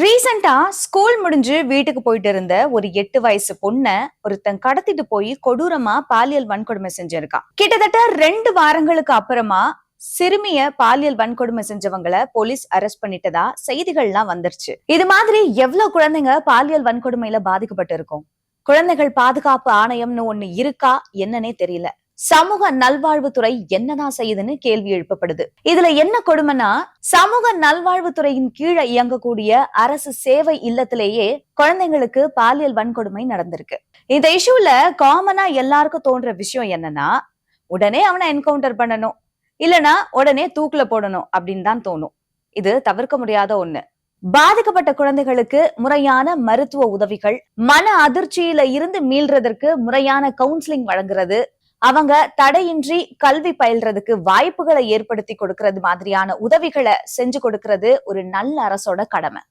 ரீசெண்டா ஸ்கூல் முடிஞ்சு வீட்டுக்கு போயிட்டு இருந்த ஒரு 8 வயசு பொண்ண ஒருத்தன் கடத்திட்டு போய் கொடூரமா பாலியல் வன்கொடுமை செஞ்சிருக்கான். கிட்டத்தட்ட 2 வாரங்களுக்கு அப்புறமா சிறுமிய பாலியல் வன்கொடுமை செஞ்சவங்கள போலீஸ் அரெஸ்ட் பண்ணிட்டதா செய்திகள்லாம் வந்துருச்சு. இது மாதிரி எவ்வளவு குழந்தைங்க பாலியல் வன்கொடுமையில பாதிக்கப்பட்டு இருக்கும். குழந்தைகள் பாதுகாப்பு ஆணையம்னு ஒண்ணு இருக்கா என்னன்னே தெரியல. சமூக நல்வாழ்வுத்துறை என்னதான் செய்யுதுன்னு கேள்வி எழுப்பப்படுது. இதுல என்ன கொடுமைனா, சமூக நல்வாழ்வுத்துறையின் கீழே இயங்கக்கூடிய அரசு சேவை இல்லத்திலேயே குழந்தைங்களுக்கு பாலியல் வன்கொடுமை நடந்திருக்கு. இந்த இஷ்யூல காமனா எல்லாருக்கும் தோன்ற விஷயம் என்னன்னா, உடனே அவனை என்கவுண்டர் பண்ணணும், இல்லனா உடனே தூக்குல போடணும் அப்படின்னு தான் தோணும். இது தவிர்க்க முடியாத ஒண்ணு. பாதிக்கப்பட்ட குழந்தைகளுக்கு முறையான மருத்துவ உதவிகள், மன அதிர்ச்சியில இருந்து மீள்றதற்கு முறையான கவுன்சிலிங் வழங்குறது, அவங்க தடையின்றி கல்வி பயில்றதுக்கு வாய்ப்புகளை ஏற்படுத்தி கொடுக்கறது மாதிரியான உதவிகளை செஞ்சு கொடுக்கறது ஒரு நல்ல அரசோட கடமை.